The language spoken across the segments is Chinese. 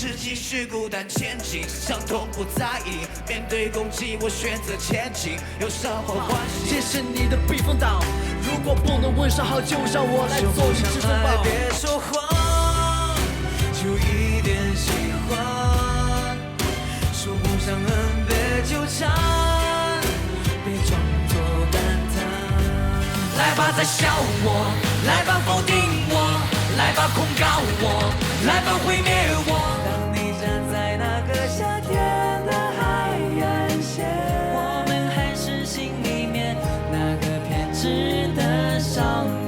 只继续孤单前进，伤痛不在意，面对攻击我选择前进，有伤或欢喜。这是你的避风港，如果不能问声好，就让我来做你至尊宝。别说谎，就一点喜欢，说不上恨别纠缠，别装作感叹。来吧，再笑我，来吧，否定我，来吧，控告我，来吧，毁灭我。当你站在那个夏天的海岸线，我们还是心里面那个偏执的少年。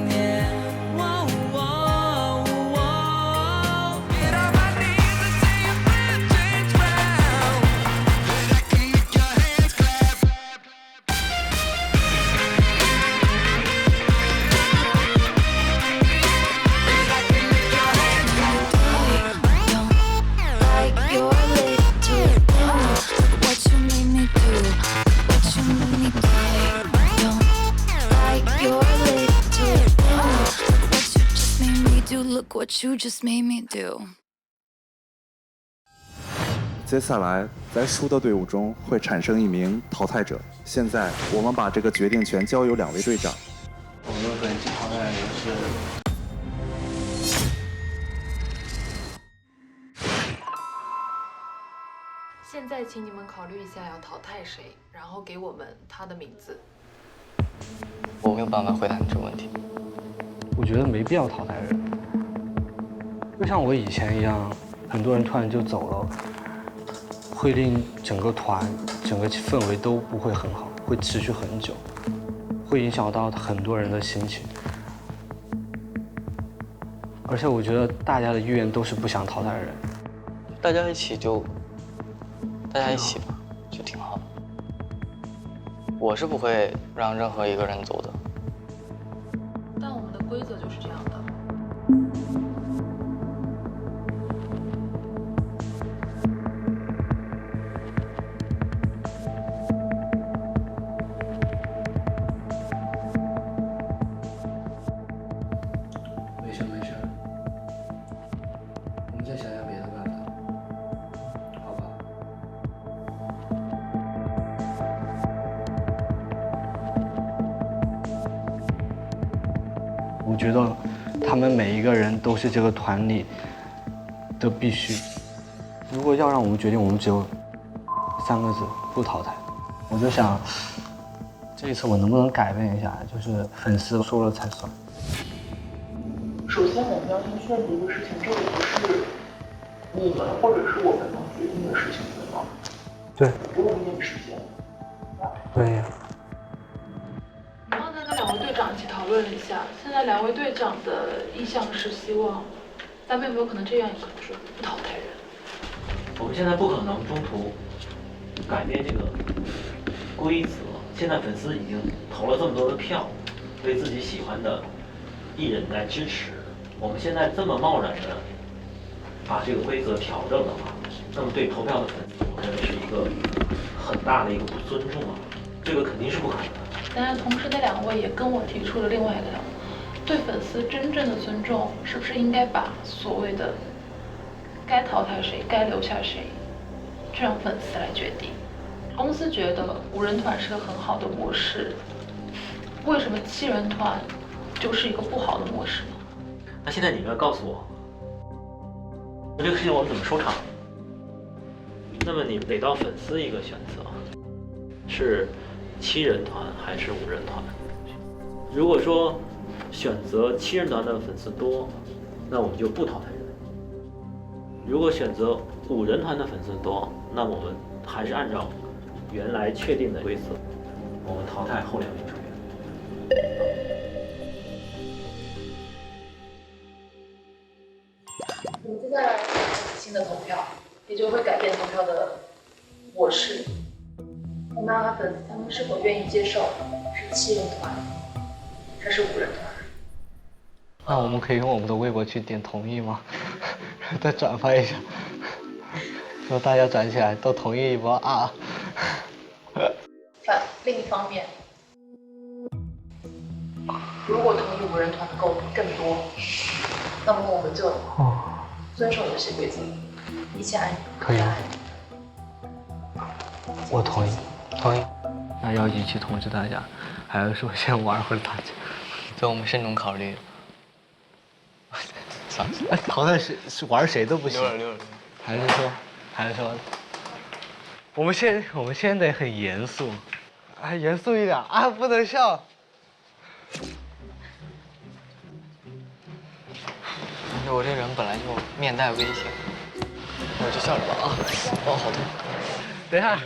Look what you just made me do。接下来，在输的队伍中会产生一名淘汰者。现在，我们把这个决定权交由2位队长。我们本期淘汰人是。现在，请你们考虑一下要淘汰谁，然后给我们他的名字。我没有办法回答你这个问题。我觉得没必要淘汰人。就像我以前一样，很多人突然就走了，会令整个团、整个氛围都不会很好，会持续很久，会影响到很多人的心情。而且我觉得大家的意愿都是不想淘汰人，大家一起吧，就挺好的。我是不会让任何一个人走的。但我们的规则就是这样的。没事，我们再想想别的办法，好吧？我觉得他们每一个人都是这个团里的必须。如果要让我们决定，我们只有3个字：不淘汰。我就想，这一次我能不能改变一下？就是粉丝说了才算。首先，我们要先确定一个事情，这个不是你们或者是我们能决定的事情，对吗？对。给我们一点时间。对呀。我刚才跟2位队长一起讨论了一下，现在2位队长的意向是希望，咱们有没有可能这样一个就是不淘汰人？我们现在不可能中途改变这个规则。现在粉丝已经投了这么多的票，对自己喜欢的艺人来支持。我们现在这么贸然的把这个规则调整的话，那么对投票的粉丝，我认为是一个很大的一个不尊重啊，这个肯定是不可能的。当然，同时那2位也跟我提出了另外一个要求，对粉丝真正的尊重，是不是应该把所谓的该淘汰谁、该留下谁，就让粉丝来决定？公司觉得5人团是个很好的模式，为什么7人团就是一个不好的模式呢？那现在你们要告诉我，那这个事情我们怎么收场？那么你给到粉丝一个选择，是7人团还是5人团？如果说选择7人团的粉丝多，那我们就不淘汰人；如果选择5人团的粉丝多，那我们还是按照原来确定的规则，我们淘汰后2名成员。我们接下来新的投票，也就会改变投票的模式。我们让粉丝他们是否愿意接受是7人团还是5人团？那我们可以用我们的微博去点同意吗？再转发一下，说大家转起来都同意一波啊！另一方面，如果同意5人团的更多，那么我们就遵守游戏规则。一起爱。可以吗？我同意，同意。那要一起通知大家，还是说先玩会儿打架？对，我们慎重考虑。哎，淘汰谁是玩谁都不行。溜了。还是说，我们先得很严肃，哎，严肃一点啊，不能笑。我这人本来就面带微笑，我就笑着吧啊！哦，好痛。等一下。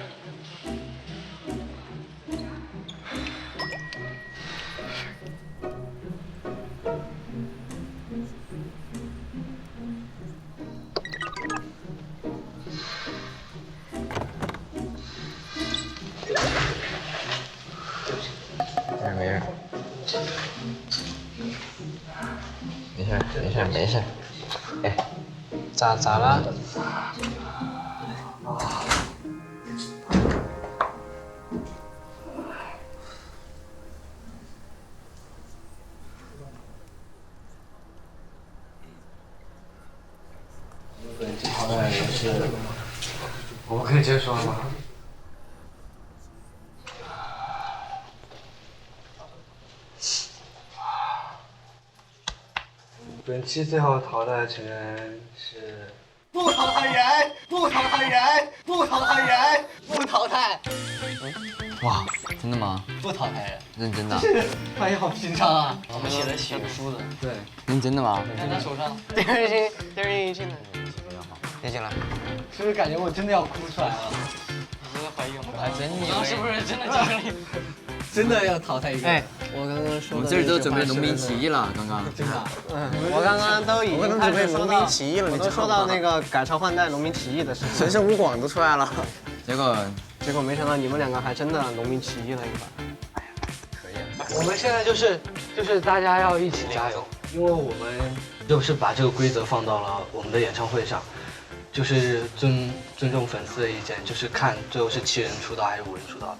没事。哎，咋了？本期淘汰人是，我们可以直接说了吗？本期最后淘汰成员是不淘汰人，不淘汰人，不淘汰人，不淘汰。哇，真的吗？不淘汰人，认真的？发现好平常啊。我们写的血书的。对，认真的吗？看他手上，第二印进来，别进来。是不是感觉我真的要哭出来了？我在怀疑我们还真以为是不是真的经历？真的要淘汰一个。哎，我刚刚说的，我们这儿都准备农民起义了，刚刚。真的。我刚刚都已经开始农民起义了，你都说到那个改朝换代农民起义的事情，神圣五广都出来了。结果没想到你们两个还真的农民起义了一把。哎呀，可以。我们现在就是大家要一起加油，因为我们就是把这个规则放到了我们的演唱会上，就是尊重粉丝的意见，就是看最后是7人出道还是5人出道。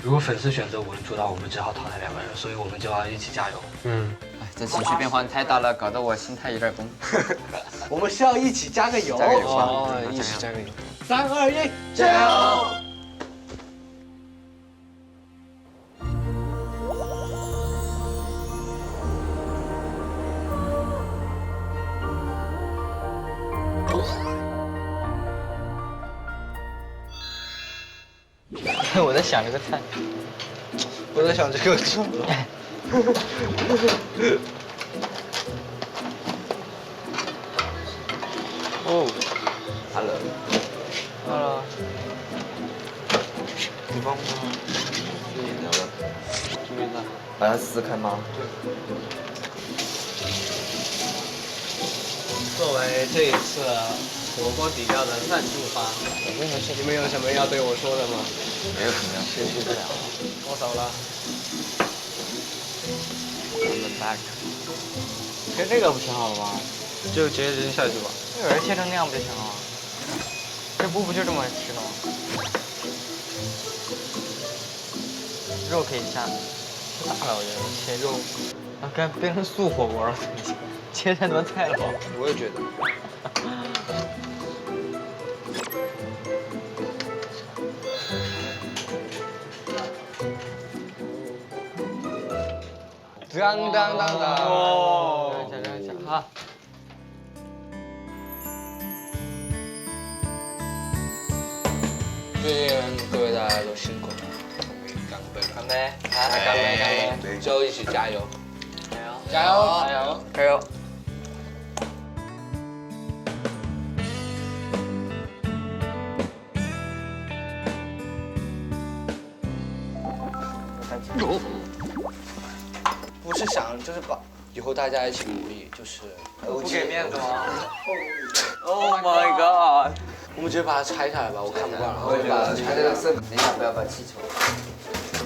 如果粉丝选择5人出道，我们只好淘汰2个人，所以我们就要一起加油。哎，这情绪变化太大了，搞得我心态有点崩。我们是要一起加个油，加个油吧，一起加个油。3、2、1，加油！我在想这个菜，我在想这个车。哦 ，Hello，你帮忙注意聊了，注意了，把它撕开吗？对。作为这一次火锅底料的赞助方，你们有什么要对我说的吗？没有什么呀，学习不了。我走了。I'm back。切这个不挺好的吗？就直接扔下去吧。有人切成那样不就行了吗？这不就这么吃的吗？肉可以下，太大了我觉得切肉，啊，该变成素火锅了，切太多菜了吧？我也觉得。当当当当！哦，讲啊！最近各位大家都辛苦了，干杯！干杯！干杯！最后一起加油！加油！加油！加油！不是想就是把以后大家一起努力，就是不给面子吗 ？Oh my god！我们直接把它拆下来吧，我看不惯了。我把它拆下来。等一下，不要把气球。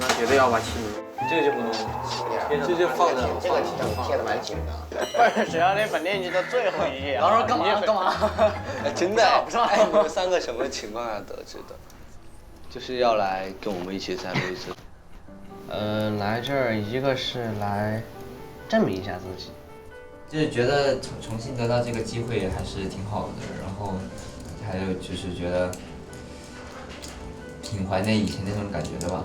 那绝对要把气球。这个就不能，这就放着。这个贴的蛮紧的。不是，只要那本链接的最后一页。然后说干嘛？哎，真的？哎，你们3个什么情况下得知的？就是要来跟我们一起在录制。来这儿一个是来证明一下自己，就是觉得重新得到这个机会还是挺好的，然后还有就是觉得挺怀念以前那种感觉的吧。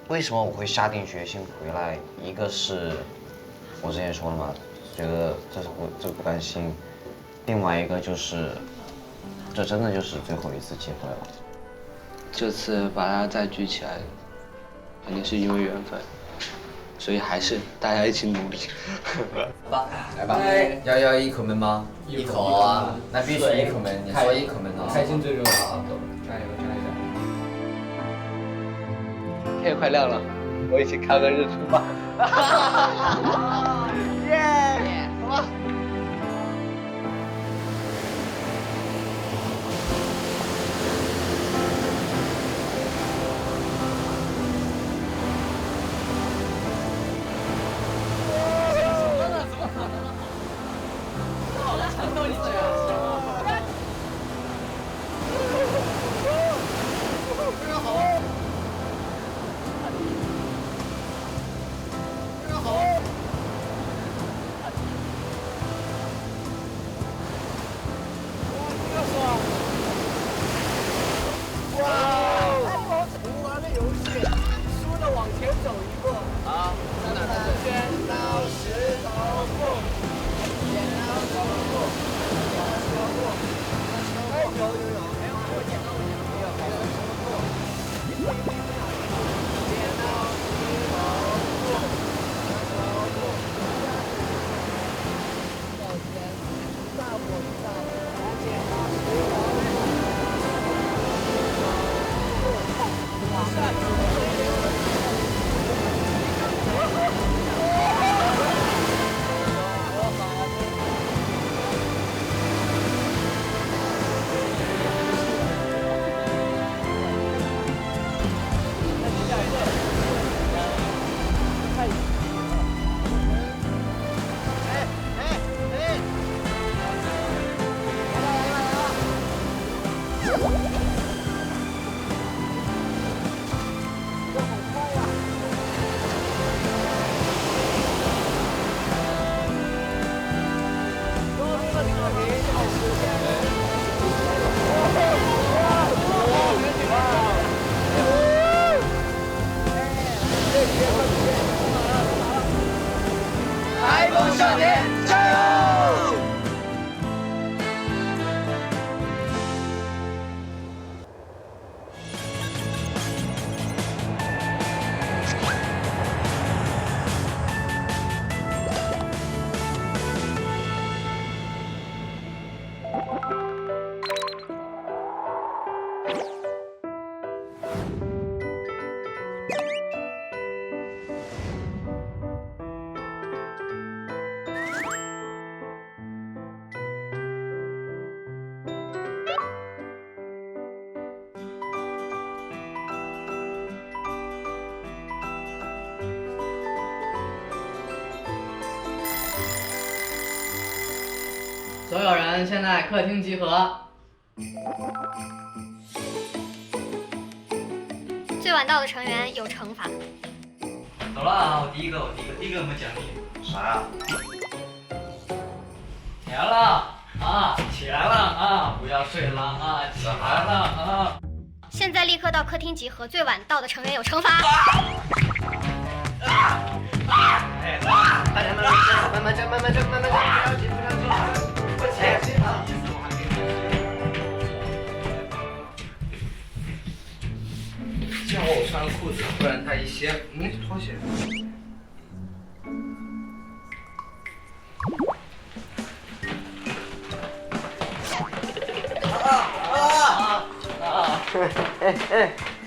为什么我会下定决心回来？一个是我之前说了嘛，觉得这不甘心；另外一个就是，这真的就是最后一次机会了。这次把它再聚起来，肯定是因为缘分，所以还是大家一起努力。来吧，要一口闷吗？一口啊，那必须一口闷。你说一口闷啊！开心最重要啊！加油加油！天也快亮了，我一起看个日出吧。耶！走吧。海风少年，加油！所有人现在客厅集合。最晚到的成员有惩罚。走了啊！我第一个有没有奖励？啥呀？起来了啊！起来了啊！不要睡了啊！起来了啊！现在立刻到客厅集合，最晚到的成员有惩罚。哎，大家慢慢站，不要急，快起来！幸好我穿了裤子，不然他一掀，拖鞋。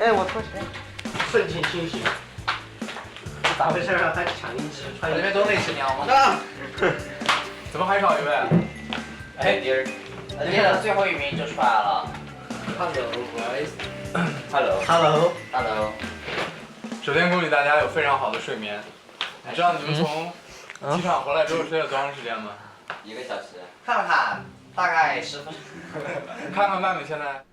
我拖鞋。瞬间清醒。咋回事啊？还抢一只？我这边多没吃鸟吗？怎么还少一位？哎，第二，列的最后一名就出来了。Hello guys。Hello。首先恭喜大家有非常好的睡眠。你知道你们从机场回来之后睡了多长时间吗？1个小时。看，大概10分。你看看麦麦现在。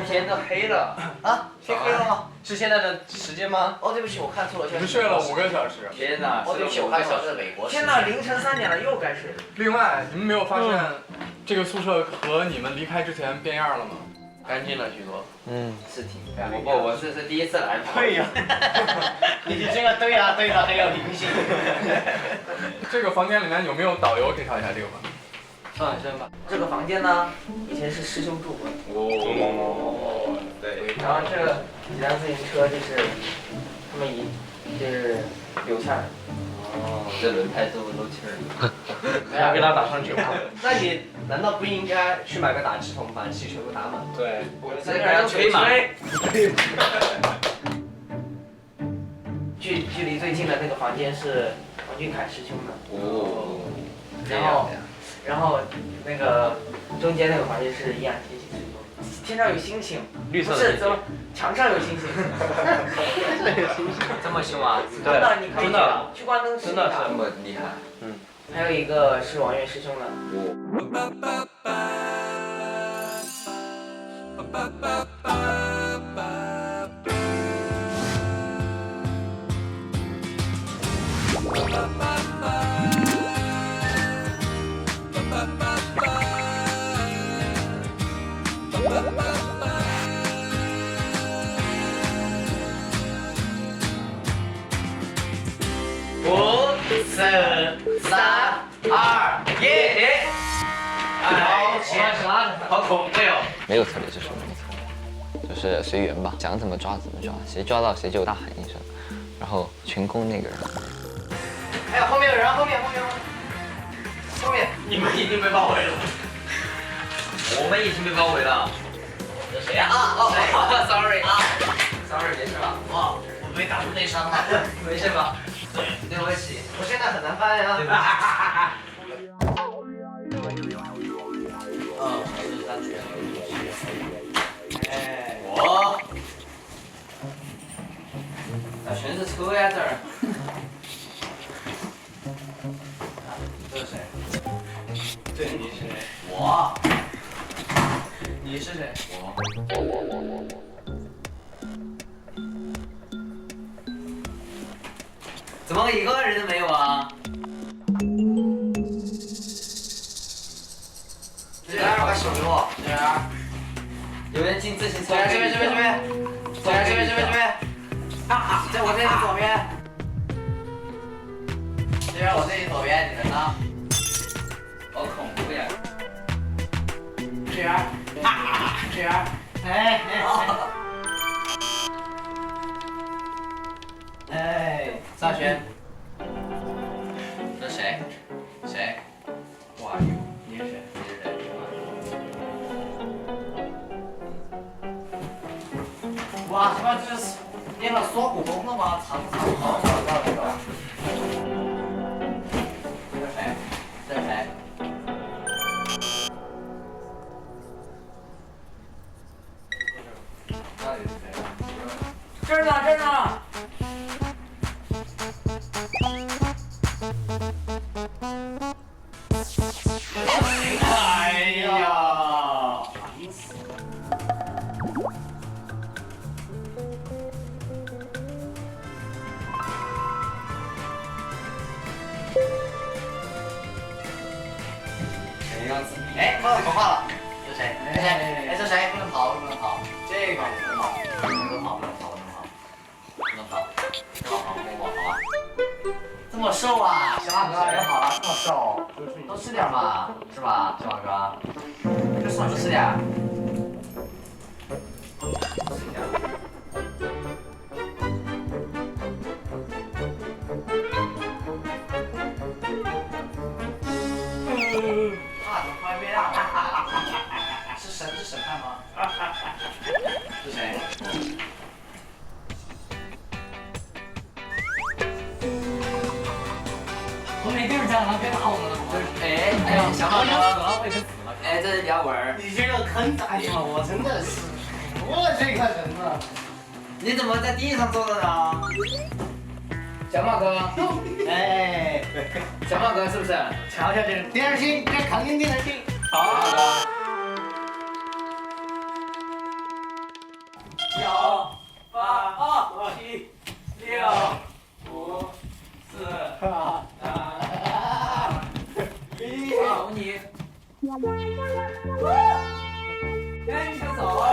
天都黑了啊！天黑了吗？是现在的时间吗？哦，对不起，我看错了。你们睡了5个小时。天哪！哦，对不起，我看错了，是美国。天哪，凌晨3点了，又该睡了。另外，你们没有发现这个宿舍和你们离开之前变样了吗？干净了许多。是挺干净。我是第一次来。对呀。你这个对呀，很有灵性。这个房间里面有没有导游？介绍一下这个吧。上身吧。这个房间呢，以前是师兄住过。对。然后这几辆自行车就是他们就是留下来。这轮胎都漏气儿。要给他打上去吗？那你难道不应该去买个打气筒把气全部打满？对，我这个要吹满。距离最近的那个房间是王俊凯师兄的。然后那个中间那个房间是易烊千玺师兄。天上有星星。绿色的。不是，怎么墙上有星星？这么凶啊？真的，你可以去关灯试一下。这么厉害。还有一个是王源师兄的。5、4、3、2、1。好恐怖哦！没有策略，就是没有策略，就是随缘吧，想怎么抓怎么抓，谁抓到谁就大喊一声，然后群攻那个人。哎呀，后面有人，后面！你们已经被包围了。我们已经被包围了。这谁呀？Sorry，没事吧？我被打出内伤了。没事吧？对不起，我现在很难翻呀。这是他拳头。那全是车呀这儿。这是谁？这你是谁？我。你是谁？我。怎么一个人都没有啊？这边把手给我。这边。有人进自行车。这边。在我这里左边。这边我这里左边，你人呢？好恐怖呀！这边。哎，大轩。这谁？谁？哇哟，你是谁？哇，他妈这是练了锁骨功了吗？长好这个。这是谁？这是谁？那里是谁？这儿呢。哎呀！哎，我有头发了。这谁？哎，这谁？不能跑。这个不能跑。我好啊。这么瘦啊，小马哥人好了，这么瘦，多吃点嘛，是吧，小马哥？多吃点。是审判吗？是谁？我没地儿站了，别打我了。哎呀，小马哥，哎，这是梁文。你这个坑，哎呀，我真的是，我这个人啊！你怎么在地上坐着呢？小马哥，哎，小马哥是不是？瞧瞧这电视机，这肯定电视机。好。9、8、7、6、5、4、3、2、1。你。哎，你想走？哎，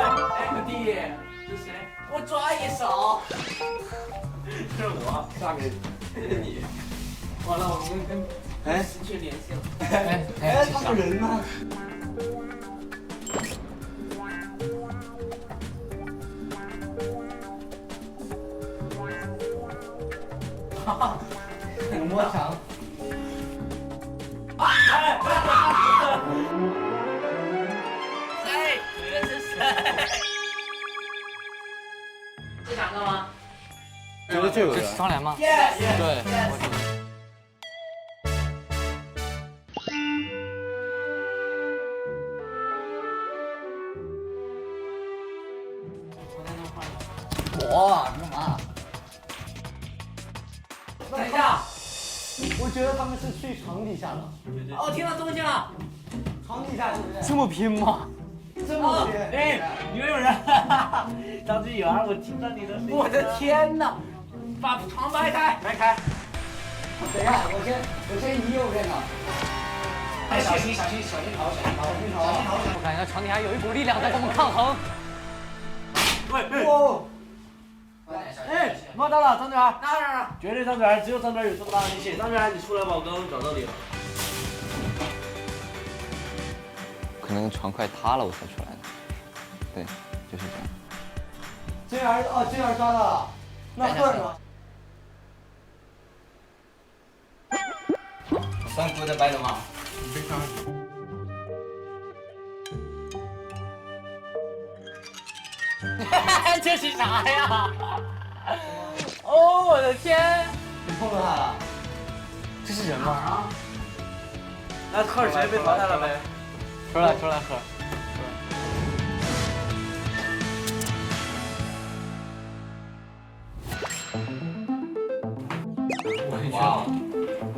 可弟，这谁？我抓一手。这是我，下面你。完了，我们跟失去联系了。哎，他们人呢？哈哈，摸墙。嘿，你们是谁？这两个吗？觉得这个双联吗？对。我干嘛？等一下，我觉得他们是去床底下了。哦，听到动静了，床底下是不是？这么拼吗？这么拼？哎，里面有人！张志远，我听到你的声音。我的天哪！把床掰开，掰开。等一下，我先移右边的。哎，小心逃，小心逃！我感觉床底下有一股力量在跟我们抗衡。喂，哇！哎，摸到了，张志远，哪？绝对张志远，只有张志远有这么大的力气。张志远，你出来吧，我刚刚找到你了。可能床快塌了，我才出来的。对，就是这样。这样抓到了。那赫呢？算过的白的吗？非常。这是啥呀？哦，我的天！你碰到他了？这是人吗？那赫谁被淘汰了没？出来，赫。哇！对。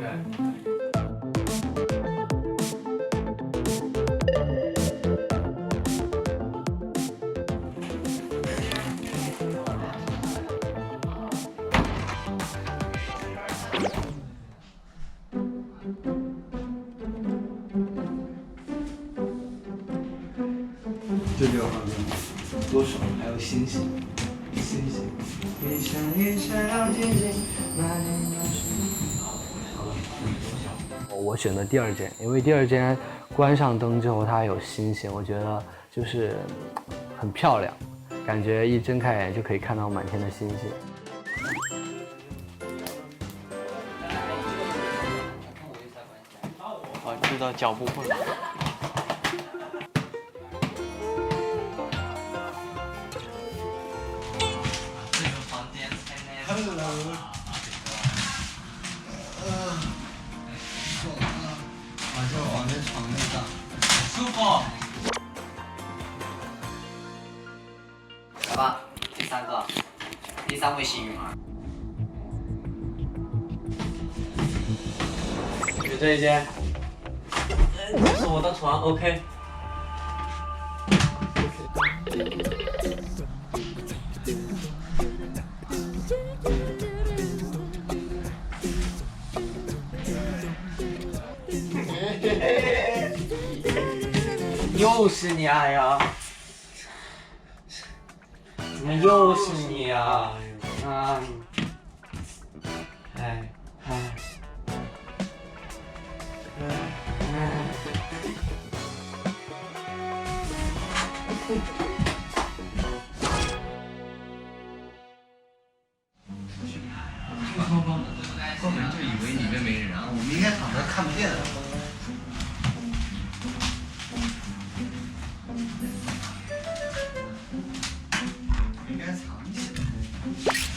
这地方多爽，还有星星，星星，一闪一闪亮晶晶，那年那时。我选的第二间，因为第二间关上灯之后它还有星星，我觉得就是很漂亮，感觉一睁开眼就可以看到满天的星星。我知道脚步混乱。就往这床那上，舒服。来吧，第三位幸运儿。选这一间，这是我的床 ，OK。又是你啊呀！怎么又是你啊？啊！哎。后面就以为里面没人啊，我们应该躺着看不见的。应该藏起来，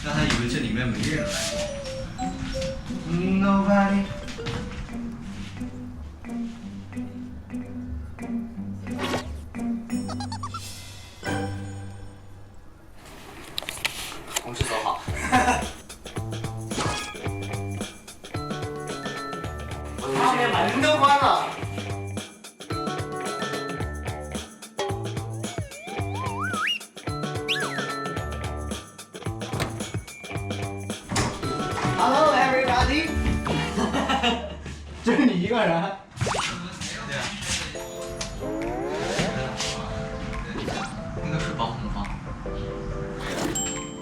让他以为这里面没人来过。Nobody。同志走好。上面把门都关了。Hello everybody。就是你一个人。对啊。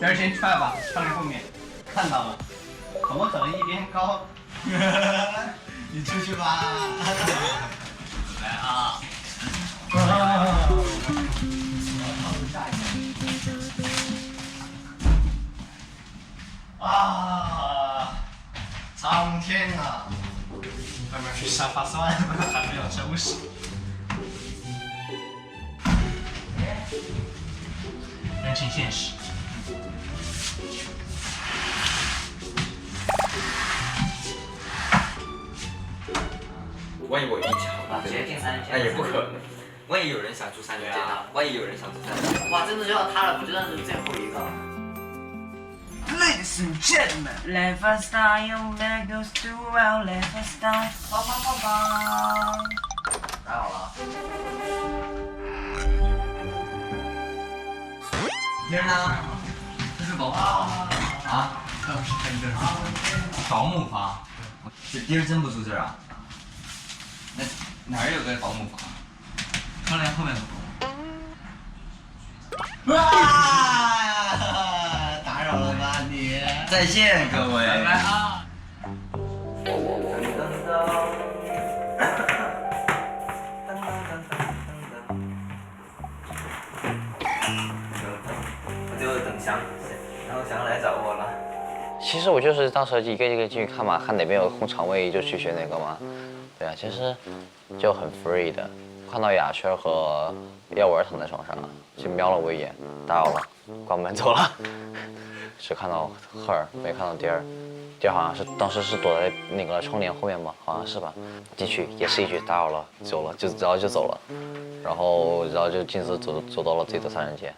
第二先踹吧，踹在后面，看到了，怎么可能一边高？你出去吧。来啊！啊！苍天啊！外面是沙发酸，还没有收拾。认清现实。万一我运气好，直接进3人间，那也不可能。万一有人想出3人间呢？万一有人想出3人间，哇，真的就要他了，不就认识最后一个。Ladies and gentlemen, let us start, you let us do well, let us start. 梆梆梆梆。太好了。今儿呢？这是保姆房啊？可不是真的。保姆房？这今儿真不住这儿啊？那哪儿有个保姆房？窗帘后面的保姆。哇！打扰了吧你？再见各位。拜拜啊！我就等翔，然后翔来找我了。其实我就是当时一个一个进去看嘛，看哪边有空场位就去选哪个嘛。对啊，其实就很 free 的。看到雅轩和耀文躺在床上，就瞄了我一眼，打扰了，关门走了。只看到赫尔，没看到蝶儿。蝶儿好像是当时是躲在那个窗帘后面吧，好像是吧。进去也是一句打扰了，走了，然后就走了，然后就径自走到了自己的3人间。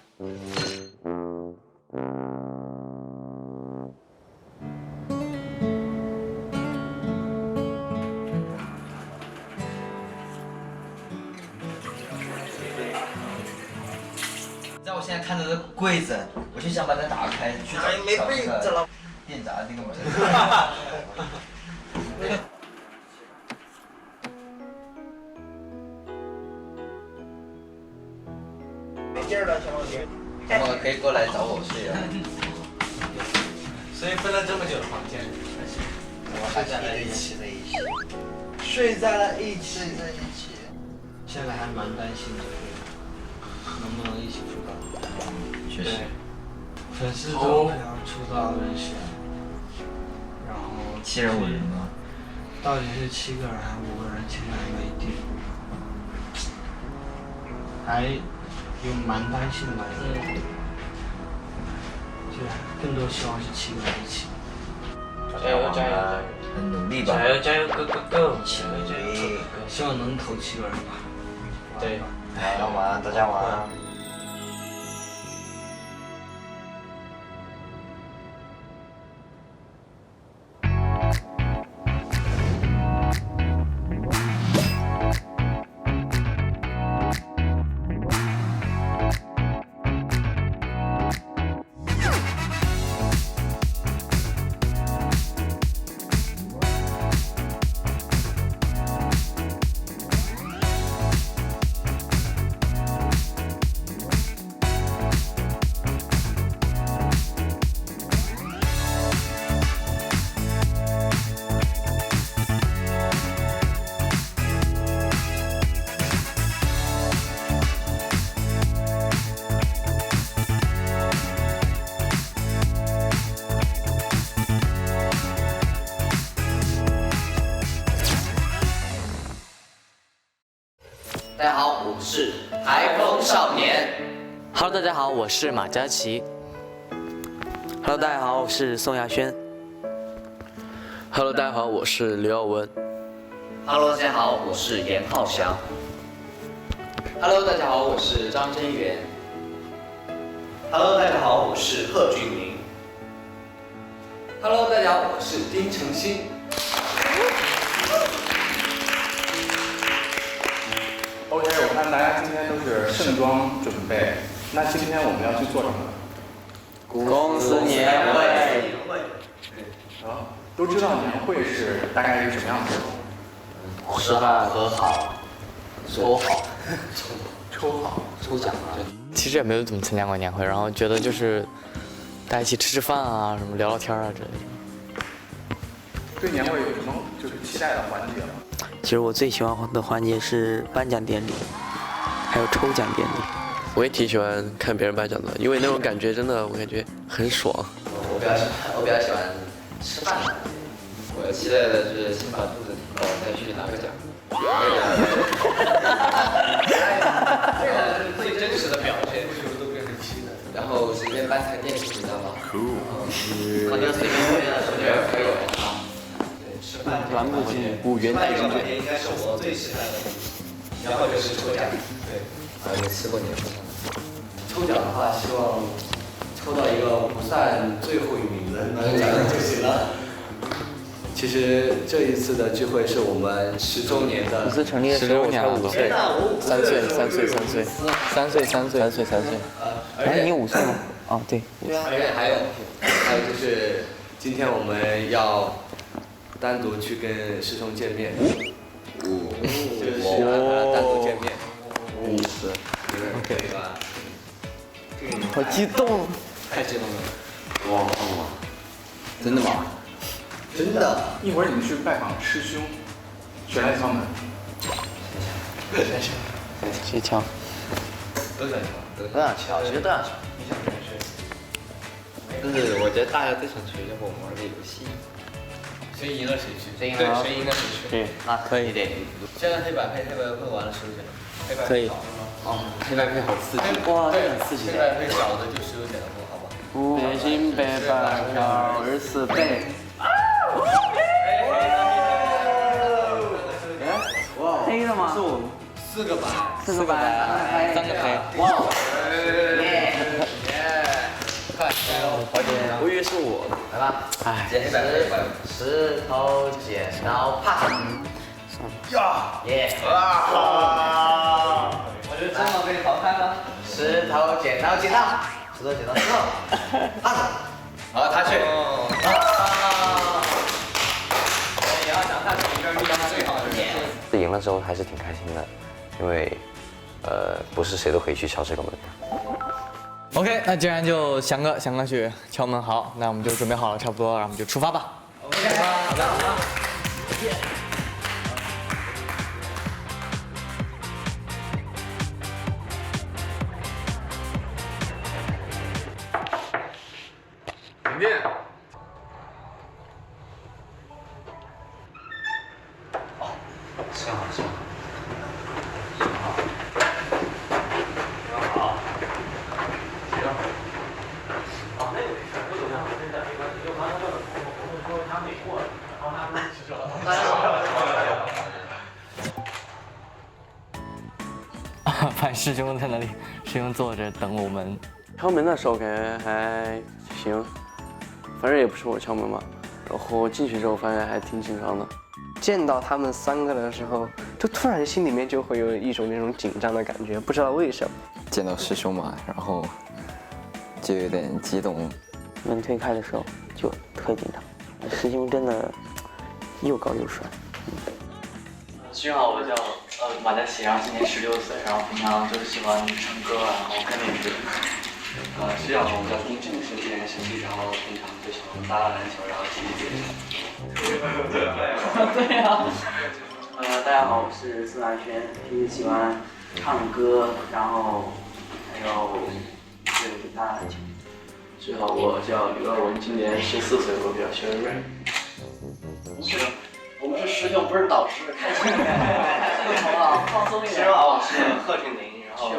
在我现在看着这柜子，我就想把它打开，去找没柜子了。电闸那个门。没劲儿了，小老弟。他们可以过来找我睡啊。所以分了这么久的房间，我还在了一起，睡在了一起。现在还蛮担心的，能不能一起出道？确实，粉丝都想出道认识，然后7人5人吗？到底是7个人还是5个人，现在还没定，还有蛮担心的嘛，就更多希望是7个人一起。加油加油加油！很努力吧？加油加油 go go go！ 7个人，希望能投7个人吧。对，大家玩，大家玩。大家好，我是台风少年。Hello， 大家好，我是马嘉祺。Hello， 大家好，我是宋亚轩。Hello， 大家好，我是刘耀文。Hello， 大家好，我是严浩翔。Hello， 大家好，我是张真源。Hello， 大家好，我是贺峻霖。Hello， 大家好，我是丁程鑫。OK， 我看大家今天都是盛装准备，那今天我们要去做什么？公司年会。都知道年会是大概是什么样子？吃饭喝好，抽好，抽好，抽奖啊。其实也没有怎么参加过年会，然后觉得就是大家一起吃吃饭啊，什么聊聊天啊之类的。对年会有什么就是期待的环节吗？其实我最喜欢的环节是颁奖典礼，还有抽奖典礼。我也挺喜欢看别人颁奖的，因为那种感觉真的，我感觉很爽。我比较喜欢吃饭的。我期待的是先把肚子填饱，再去拿个奖。这个是最真实的表现，什么都不用期待。然后随便搬台电视，你知道吗？好像随便随便手机可以啊。对，吃饭。栏目5元代金券应该是我最期待的。然后就是抽奖，对。你吃过年会上？抽奖的话，希望抽到一个不算最后一名的，能奖就行了。其实这一次的聚会是我们10周年的。公司成立了10周年了。5岁，3岁。哎，你5岁吗？哦，对。对啊。还有就是今天我们要单独去跟师兄见面。就是单独见面。对吧？好激动！太激动了！哇！真的吗？真的。一会儿你们去拜访师兄，谁来敲门？谁敲？都想敲，都想敲，其实都想敲。你想跟谁？但是我觉得大家都想学一下我们玩的游戏。谁赢了谁去？谁赢了谁去？对，那可以的。现在黑白配完了收起来。可以。哦，黑白配好刺激！哇，这很刺激。黑白配小的就15点了，好吧？北京北板桥24倍。黑的吗？是我们4个白，4个白，3个黑。哇！快！我以为是我。来吧，哎，捡黑白配，石头剪刀啪！呀！耶！哇！我觉得这么被淘汰了。石头剪刀剪刀，石头剪刀石头，啪！好，他去。也要想看哪个遇到他最好的人。赢了之后还是挺开心的，因为不是谁都可以去敲这个门的。OK， 那既然就翔哥去敲门，好，那我们就准备好了，差不多，然后我们就出发吧。OK， 好的。停电。行好。反正师兄在那里，师兄坐着等我们。敲门的时候感觉还行，反正也不是我敲门嘛。然后进去之后发现还挺紧张的。见到他们3个的时候，就突然心里面就会有一种那种紧张的感觉，不知道为什么。见到师兄嘛，然后就有点激动。门推开的时候就特紧张，师兄真的又高又帅。师兄好，我叫马嘉祺，然后今年16岁，然后平常就是喜欢唱歌，然后看电影。师兄好，我叫丁正，是今年16，然后平常就喜欢打篮球，然后踢足球。对呀。大家好，我是孙亚轩，平时喜欢唱歌，然后还有打篮球。师兄好，我叫刘二文，今年14岁，我比较喜欢 rap。是的。我们是师兄，不是导师，开心一点，放松一点。师兄好，我是贺峻霖，然后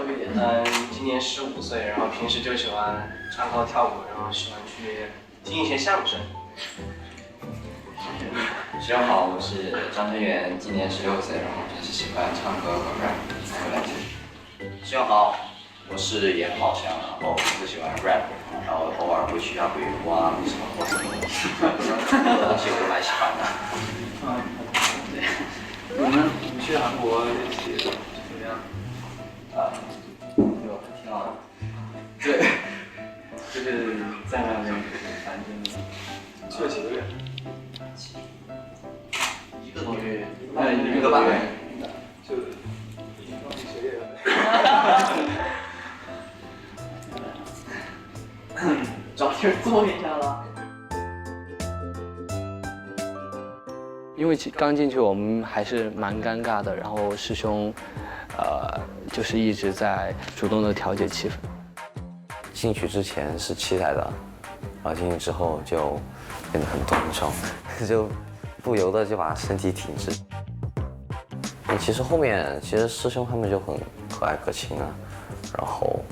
今年15岁，然后平时就喜欢唱歌跳舞，然后喜欢去听一些相声。师兄好，我是张真源，今年16岁，然后平时喜欢唱歌和 rap， 还有篮球。师兄好，我是严浩翔，然后平时喜欢 rap， 然后偶尔会去下鬼屋啊，什么或者什么东西我蛮喜欢的。对，我们去韩国练习怎么样？对吧？挺好的。对，就是在那边，反正去了几个月。1个多月。1个半月。就放弃学业了。找地就做一下了。因为刚进去我们还是蛮尴尬的，然后师兄，就是一直在主动的调节气氛。进去之前是期待的，然后进去之后就变得很重，就不由得就把身体挺直。其实后面师兄他们就很和蔼可亲啊，然后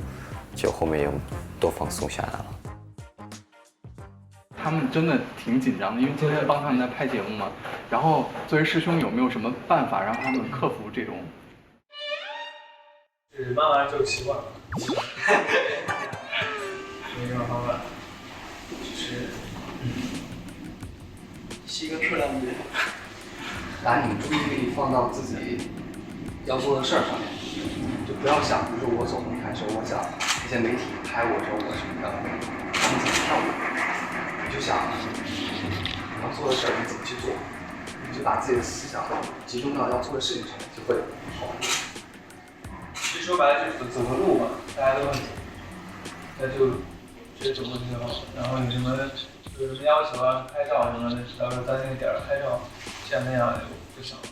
就后面又都放松下来了。他们真的挺紧张的，因为今天帮他们在拍节目嘛。然后作为师兄，有没有什么办法让他们克服这种？就是慢慢就习惯了。没什么方法，就是吸个适量的，把你注意力放到自己要做的事儿上面，就不要想，比如说我走动看时候，我想那些媒体拍我的时候我什么样，他们怎么看我，你就想你要做的事儿你怎么去做，你就把自己的思想集中到要做的事情上面，就会好。其实说白了就是走个路嘛，大家都很走，那就直接走过去就好。然后有什么要求啊，拍照什么的，到时候在那个点儿拍照，像那样就行了。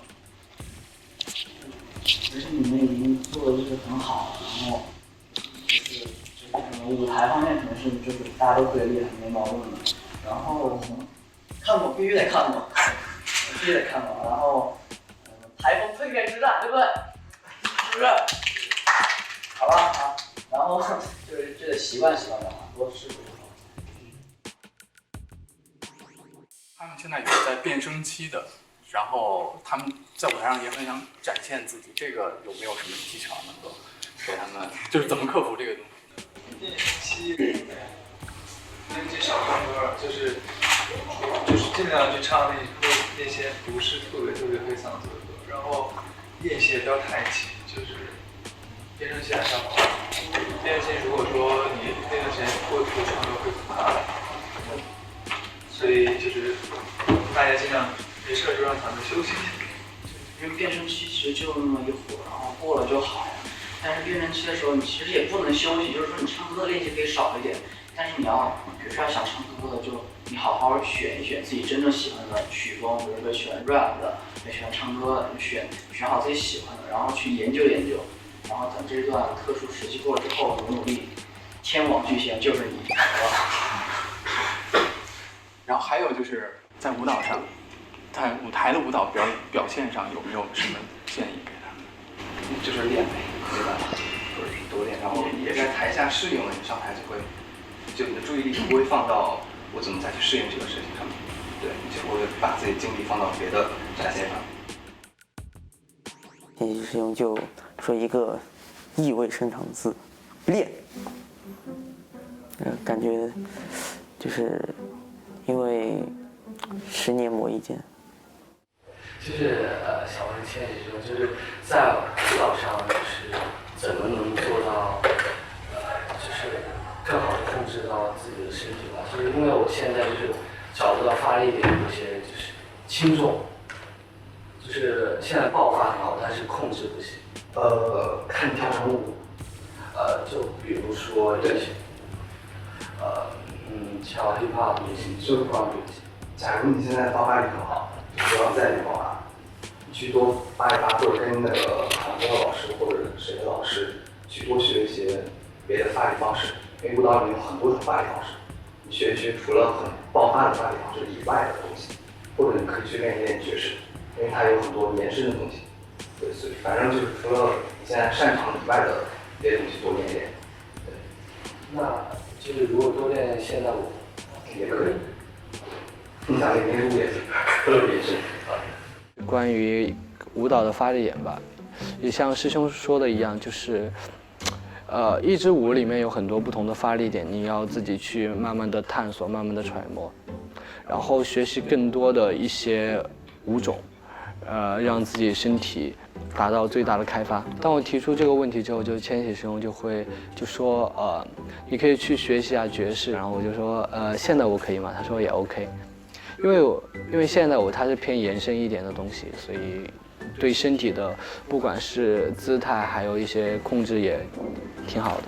其实你们已经做的就是很好，然后就是可能舞台方面可能是就是大家都特别厉害，没毛病的。然后看过必须得看过，必须得看过。然后台风蜕变之战，对不对？是不是？好吧啊，然后就是这个习惯就好，多试就好。他们现在有在变声期的，然后他们在舞台上也很想展现自己，这个有没有什么技巧能够给他们，就是怎么克服这个东西？变声期，少唱歌，就是尽量去唱那些不是特别黑嗓子的歌，然后练习也不要太勤，就是变声期还是要好。变声期如果说你那段时间过唱歌会很麻烦，所以就是大家尽量没事就让嗓子休息一下。因为变声期其实就那么一会儿，然后过了就好。但是变声期的时候，你其实也不能休息，就是说你唱歌的练习可以少一点，但是你要，比如说要想唱歌的，就你好好选一选自己真正喜欢的曲风，比如说喜欢 rap 的，也喜欢唱歌的，你选好自己喜欢的，然后去研究研究，然后等这一段特殊时期过了之后，努力，天网巨献就是你，好吧？然后还有就是在舞蹈上，在舞台的舞蹈表现上有没有什么建议给他们？就是练呗，没办法，就是多练，然后也在台下适应了，你上台就你的注意力不会放到我怎么再去适应这个事情上面，对，你就会把自己精力放到别的展现上。练习师兄就说一个意味深长的字，练。感觉就是因为10年磨一剑。就是想问千玺兄，就是在舞蹈上，就是怎么能做到，就是更好的控制到自己的身体吧？就是因为我现在就是找不到发力点，有些就是轻重，就是现在爆发很好，但是控制不行。看跳成舞，就比如说一些，跳 hip hop 也行，就光也行。假如你现在爆发力很好，不要再去爆发，你去多扒一扒，或者跟那个韩国的老师或者谁的老师去多学一些别的发力方式。因为舞蹈里面有很多种发力方式，你学一学除了很爆发的发力方式以外的东西，或者你可以去练一练爵士，因为它有很多延伸的东西。对，所以反正就是除了你现在擅长以外的别的东西多练一练。对，那就是如果多练现代舞也可以。你想练民族也行，特别是。关于舞蹈的发力点吧，也像师兄说的一样，就是，一支舞里面有很多不同的发力点，你要自己去慢慢的探索，慢慢的揣摩，然后学习更多的一些舞种，让自己身体达到最大的开发。当我提出这个问题之后，就千玺师兄就说，你可以去学习下爵士，然后我就说，现代舞可以吗？他说也 OK。因为现代舞它是偏延伸一点的东西，所以对身体的不管是姿态还有一些控制也挺好的。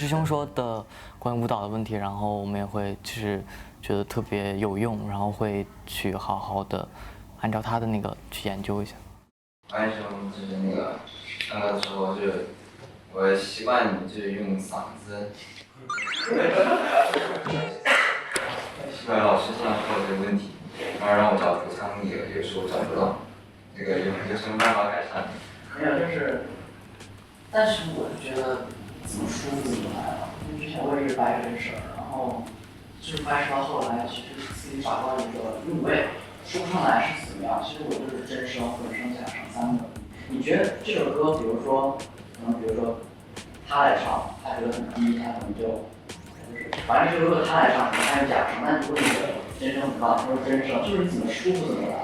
师兄说的关于舞蹈的问题，然后我们也会就是觉得特别有用，然后会去好好的按照他的那个去研究一下。王师兄就是那个上课的时候，就是我习惯就是用嗓子。习惯老师经常说这个问题，然后让我找口腔那个，有时候找不到，那个有什么办法改善？没有，就是，但是我是觉得怎么舒服怎么来了。因为之前我也是掰这个事儿，然后就是掰扯到后来，其实自己找到一个，因为我也说不上来是怎么样。其实我就是真声或者声假声3个。你觉得这首歌，比如说他来唱，他觉得很低，他可能就。反正就是如果他来唱，他用假声；但如果你的真声很高，他说真声，就是你怎么舒服怎么来。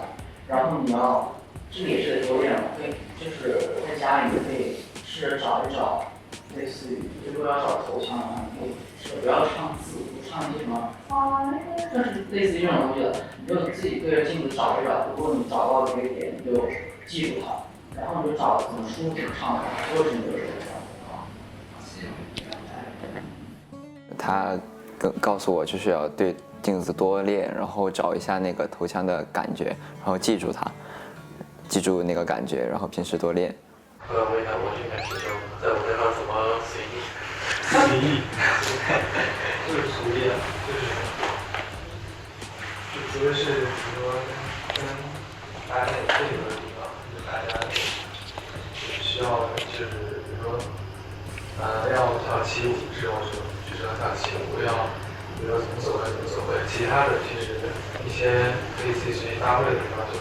然后你要，这个也是得多练嘛，可以就是在家里你可以试着找一找，类似于如果要找头腔的话，你可以试着不要唱字，唱一些什么就是类似于这种东西的，你就自己对着镜子找一找。如果你找到这个点，你就记住它，然后你就找怎么舒服怎么唱，所有事情都是这样。他告诉我就是要对镜子多练，然后找一下那个头腔的感觉，然后记住它，记住那个感觉，然后平时多练。我问一下王俊凯师兄，在舞台上怎么随意？随意，就是随意啊，就除了是比如说跟大家有配合的地方，就是大家需要就是比如说要跳起舞的时候就是要跳起舞，要比如说怎么走位怎么走位，其他的其实一些可以自己随意发挥的地方，就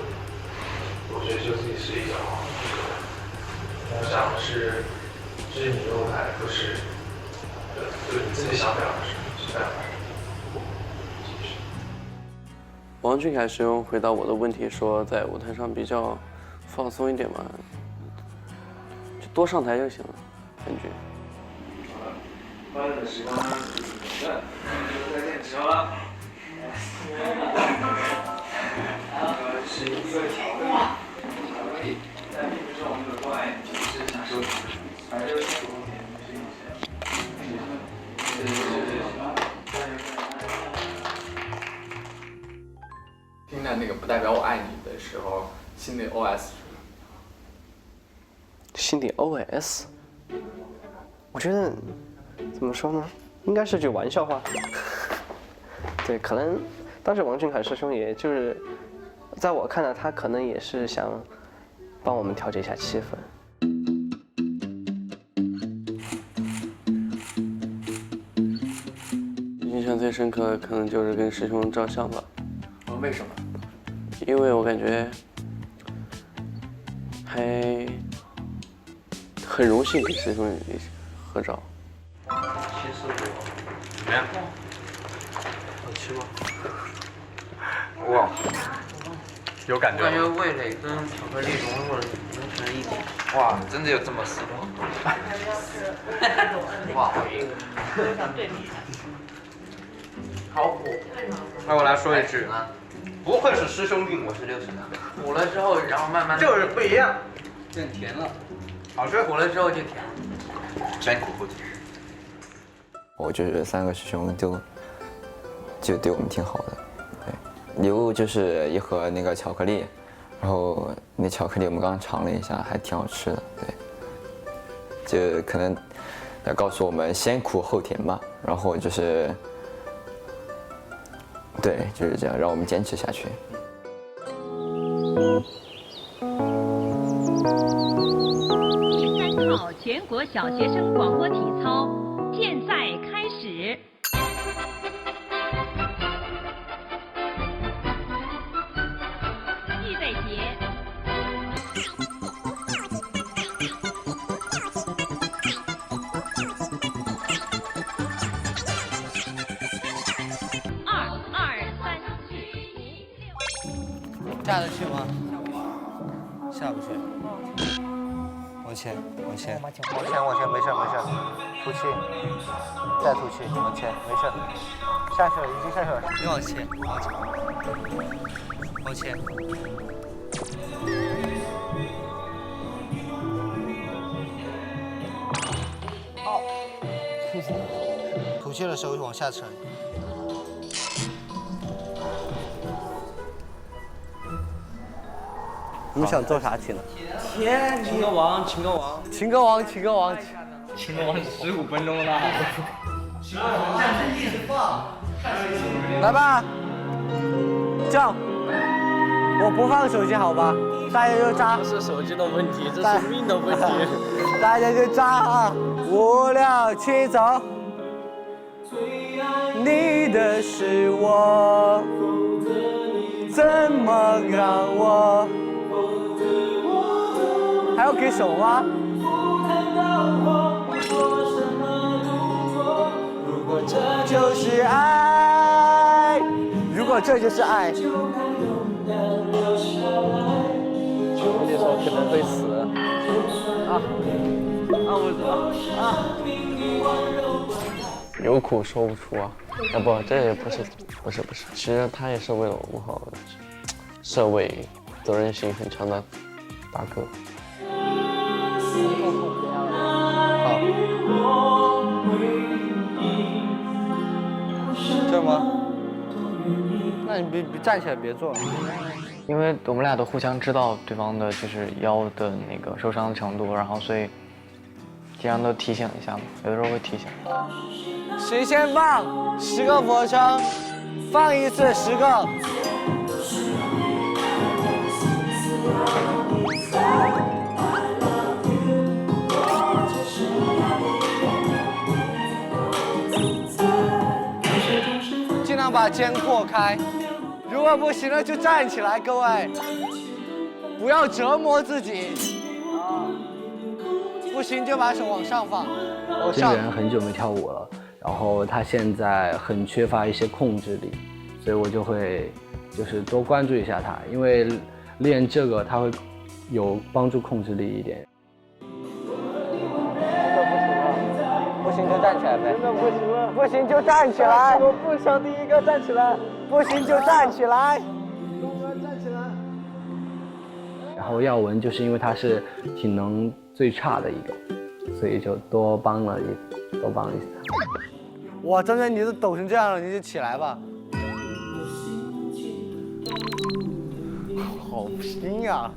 我觉得就自己随意就好。我想的是，这是你的舞台，不是就你自己想表达什么去表达什么。王俊凯师兄回答我的问题说，在舞台上比较放松一点嘛，就多上台就行了，感觉。欢乐的时光就是再见的时候了。是一个巧克力，但并不是我们的关爱，只是享受，反正就是普通点，是一些。听到那个不代表我爱你的时候，心里 OS。心里 OS， 我觉得怎么说呢，应该是句玩笑话。对，可能当时王俊凯师兄也就是，在我看来，他可能也是想帮我们调节一下气氛。印象最深刻的可能就是跟师兄照相吧。为什么？因为我感觉还很荣幸跟师兄一起合照。其实我怎么样？好吃吗？哇，有感觉。我感觉味蕾跟巧克力融入成一体。哇，真的有这么适吗？哇，好硬。好苦。那我来说一句，不愧是师兄弟，我是60的。苦了之后，然后慢慢就是不一样，变甜了。好吃。苦了之后就甜了。先苦后甜。我觉得3个师兄就对我们挺好的，对，礼物就是一盒那个巧克力，然后那巧克力我们刚刚尝了一下，还挺好吃的，对，就可能要告诉我们先苦后甜吧，然后就是对，就是这样，让我们坚持下去。第3套全国小学生广播体操现在开始。预备节。2、2、3、4、5、6。下得去吗？下不去。往前，往前，往前，没事没事，吐气，再吐气，往前，没事，下去了，已经下去了，你往前，往前，往前。哦，气的时候往下沉。你们想做啥题呢？天，情歌王，情歌王，情歌王，情歌王，情歌王15分钟了。来吧，这样，我不放手机好吧？大家就扎。不是手机的问题，这是命的问题。大家就扎啊！5、6、7，走。你的是我，怎么让我？还要给手吗？如果这就是爱，如果这就是爱。我跟你说，可能会死。我知道啊。有苦说不出啊！啊不，这也不是，其实他也是为了我好，社会责任心很强的大哥。好，这吗？那你别站起来，别坐。因为我们俩都互相知道对方的就是腰的那个受伤的程度，然后所以经常都提醒一下嘛，有的时候会提醒。谁先放10个俯卧撑？放一次10个。尽量把肩扩开，如果不行了就站起来，各位，不要折磨自己。不行就把手往上放，往这上。个人很久没跳舞了，然后他现在很缺乏一些控制力，所以我就会就是多关注一下他，因为练这个他会有帮助控制力一点。不行就站起来呗。真的不行了。不行就站起来。我不想第一个站起来。不行就站起来。站起来。然后耀文就是因为他是体能最差的一个，所以就多帮一下。哇，真的你都抖成这样了，你就起来吧。好拼啊！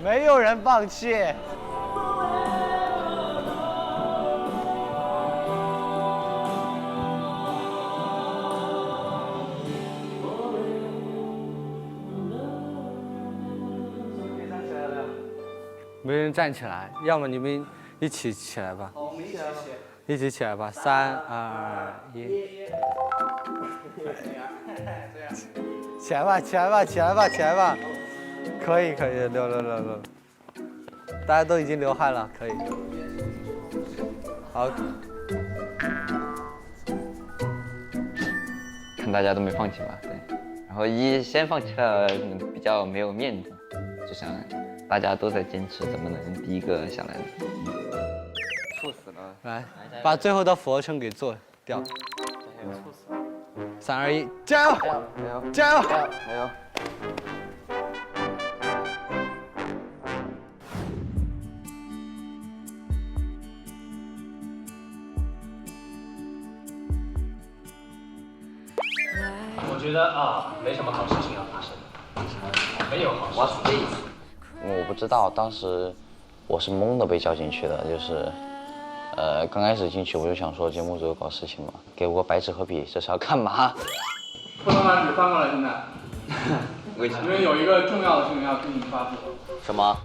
没有人放弃。没人站起来，要么你们一起起来吧。我们一起来吧。一起起来吧，3、2、1。起来吧，起来吧，起来吧，起来吧。可以，溜。大家都已经流汗了，可以。好。看大家都没放弃嘛，对。然后先放弃了，比较没有面子，就想大家都在坚持，怎么能第一个下来呢？猝死了！来，把最后的俯卧撑给做掉。3、2、1，加油！加油！加油！我觉得没什么好事情要发生，没有好事情。我不知道，当时我是懵的被叫进去的，就是，刚开始进去我就想说节目组有搞事情嘛，给我白纸和笔，这是要干嘛？不能把纸翻过来，现在。因为有一个重要的事情要跟你发布。什么？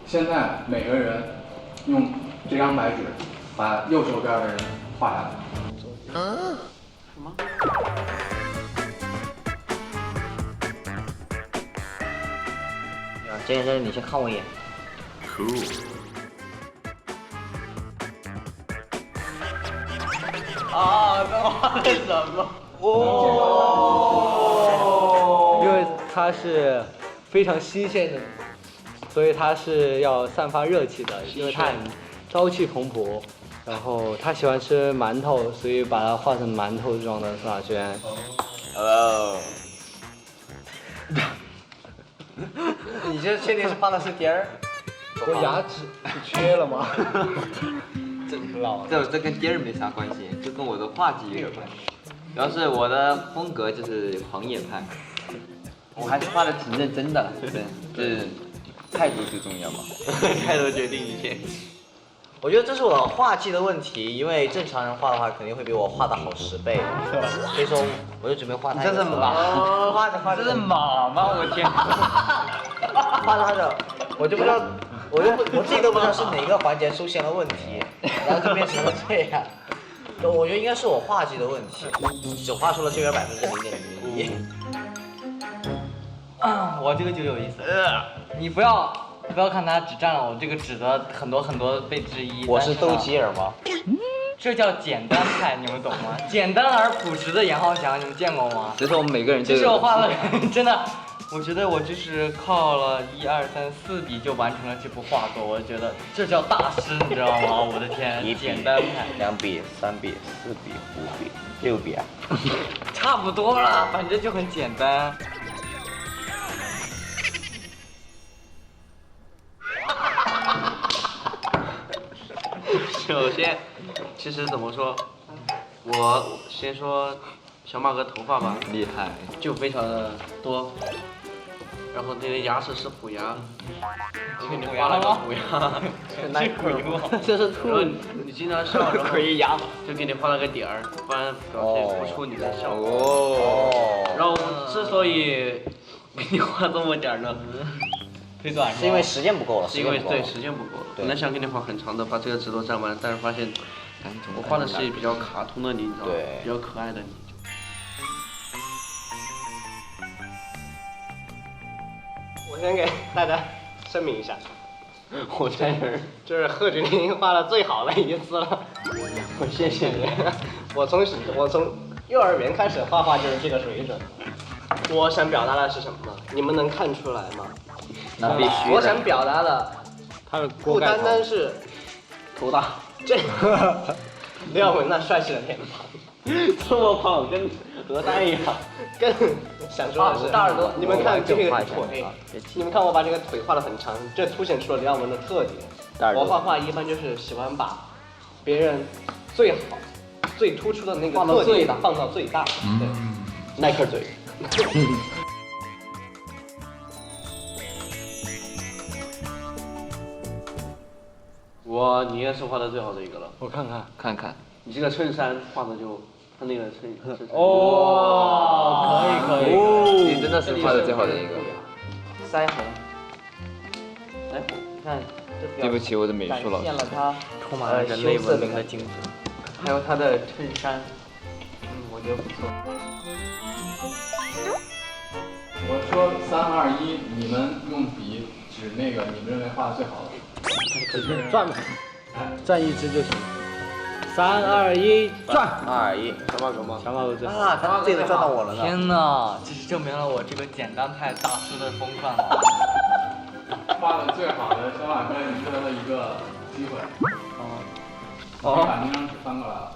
现在每个人用这张白纸把右手边的人画下来。什么？这你先看我一眼。Cool。这画的什么？因为它是非常新鲜的，所以它是要散发热气的，因为它很朝气蓬勃。然后他喜欢吃馒头，所以把它画成馒头状的宋亚轩。Hello。你这确定是放的是碟儿？我牙齿是缺了吗？这跟爹人没啥关系，就跟我的画技有点关系。主要是我的风格就是狂野派，我还是画的挺认真的，对，就是态度最重要嘛，态度决定一切。我觉得这是我画技的问题，因为正常人画的话肯定会比我画的好10倍，所以说我就准备画他。这是马，画着画着，这是马吗？我天！画着，我就不知道，我自己都不知道是哪个环节出现了问题，然后就变成了这样。我觉得应该是我画技的问题，只画出了这个0.01%。我这个就有意思，你不要看它只占了我这个纸的很多1/3。我是斗鸡耳吗？这叫简单派，你们懂吗？简单而朴实的严浩翔，你们见过吗？其实我们每个人其实我画了，真的，我觉得我就是靠了1、2、3、4笔就完成了这部画作，我觉得这叫大师，你知道吗？我的天，简单派，2笔、3笔、4笔、5笔、6笔啊，差不多了，反正就很简单。首先，其实怎么说，我先说小马哥头发吧，厉害，就非常的多。然后这个牙齿是虎牙，我给你画了个虎牙，这是兔。然后你经常笑，然后就给你画了个点儿，不然表现不出你的笑。然后我之所以给你画这么点儿呢，腿短是因为时间不够了，是因为对时间不够了。本来想给你画很长的，把这个纸都占完，但是发现我画的是比较卡通的你，你知道吗？比较可爱的你。我先给大家声明一下，我这是贺军林画的最好的一次了，我谢谢你。我从幼儿园开始画画就是这个水准。我想表达的是什么？你们能看出来吗？那必须的。我想表达的，不单单是头大，这廖文那帅气的脸庞，这么胖跟鹅蛋一样，更想说的是大耳朵。你们看这个腿，你们看我把这个腿画得很长，这凸显出了廖文的特点。我画画一般就是喜欢把别人最好、最突出的那个特点放到最大。对，耐克嘴。你应该是画的最好的一个了。我看看，你这个衬衫画的就，他那个衬衫。可以。你真的是画的最好的一个。腮红，你看，对不起，我的美术老师。展现了他充满了人类文明的精神，还有他的衬衫，我觉得不错。我说3、2、1，你们用笔指那个你们认为画的最好的。转吧，转一支就行。3、2、1，转。2、1，小马哥最好。啊，他这个转到我了呢。天哪，这是证明了我这个简单派大师的风范了。画的最好的小马哥，你得了一个机会。你把那张纸翻过来了。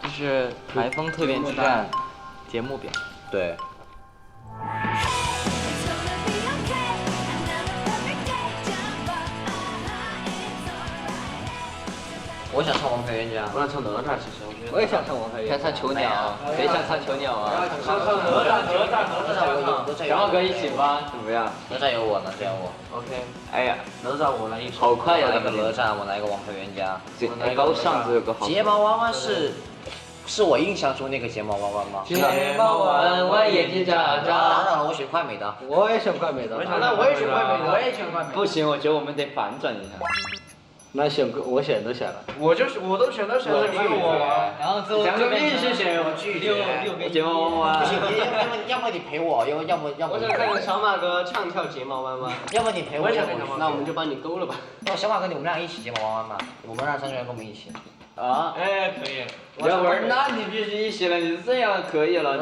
这是台风特别之战节目表。对。我想唱王牌冤家。我想唱哪吒，其实我觉得。我也想唱王牌冤家。想唱囚鸟，谁想唱囚鸟啊？唱哪吒，小马哥一起吧，怎么样？哪吒有我呢，这样我。OK。哎呀，哪吒我来一首。好快呀，我来个哪吒，我来个王牌冤家。最高尚这个好。睫毛弯弯是我印象中那个睫毛弯弯吗？睫毛弯弯，眼睛眨眨。当然了，我选快美的。我也选快美的。那我也选快美的。我也选快美。不行，我觉得我们得反转一下。那我选都选了。我都选了你给我，然后最后就硬是选我拒绝。睫毛弯弯。不行，要么你陪我，要么。我想看看小马哥唱跳睫毛弯弯。要么你陪我，那我们就帮你勾了吧。那小马哥，你们俩一起睫毛弯弯吧，我们让张学友跟我们一起。啊？哎，可以。要不然那你必须一起了，你这样可以了。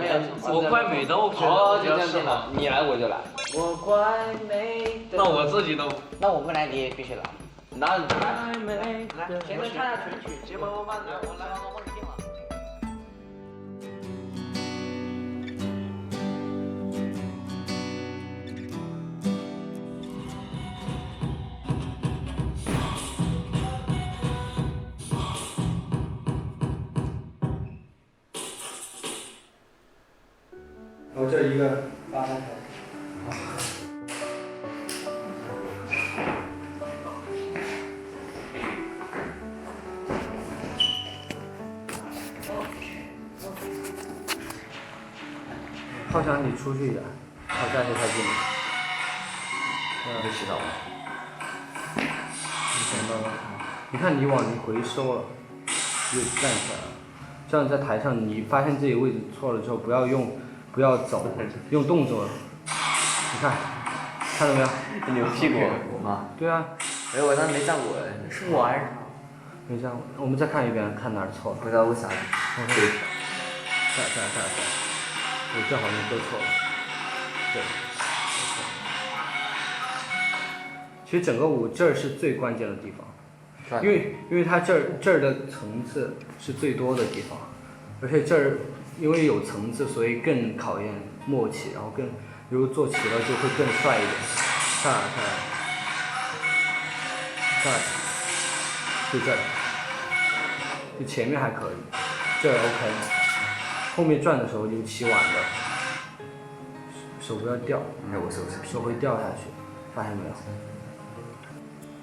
我快美的，我好，就这样定了。你来我就来。我快美的。那我自己都。那我们来，你也必须来。那你来，前面唱下全曲，睫毛弯弯的，我来，我帮你定了。然后这一个8拍头。好想你出去一点，好站得太近了。去洗澡吧。你先慢慢看，你看你往你回收了，又站起来了。这样在台上，你发现自己位置错了之后，不要走，用动作。你看，看到没有？扭屁股。我吗？对啊。哎，我当时没站稳。是我还是他？没站稳。我们再看一遍，看哪儿错了。不知道为啥。对。再。我这好像搁错了。对。其实整个舞这儿是最关键的地方，因为它这儿的层次是最多的地方，而且这儿因为有层次，所以更考验默契，然后如果做齐了就会更帅一点。下来，就这儿，就前面还可以，这儿 OK， 后面转的时候就起晚了，手不要掉，手会掉下去，发现没有？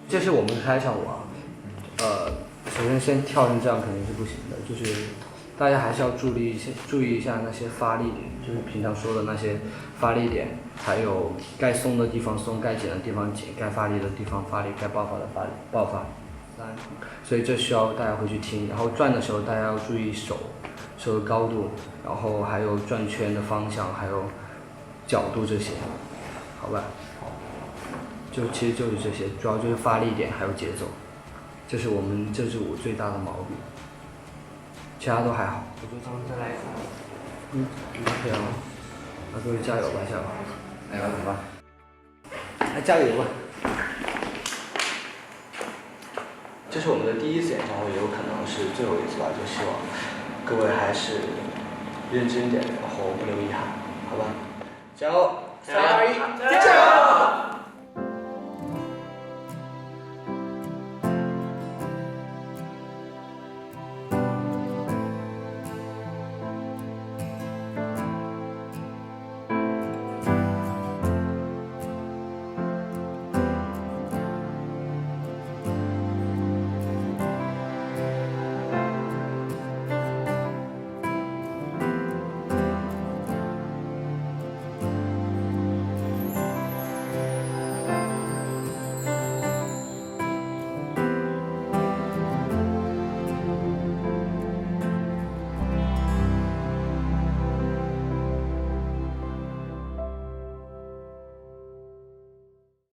这是我们开场舞啊，首先跳成这样肯定是不行的，就是大家还是要注意一下那些发力点，就是平常说的那些发力点，还有该松的地方松，该紧的地方紧，该发力的地方发力，该爆发的爆发。所以这需要大家回去听，然后转的时候大家要注意手的高度，然后还有转圈的方向，还有角度这些，好吧？其实就是这些，主要就是发力点还有节奏，这是我们这支舞最大的毛病，其他都还好。我觉得咱们再来一次。可以了。那各位加油吧，下吧。加油吧。来加油吧。这是我们的第一次演唱会，也有可能是最后一次吧，就希望各位还是认真点，然后不留遗憾，好吧？加油！3、2、1，加油！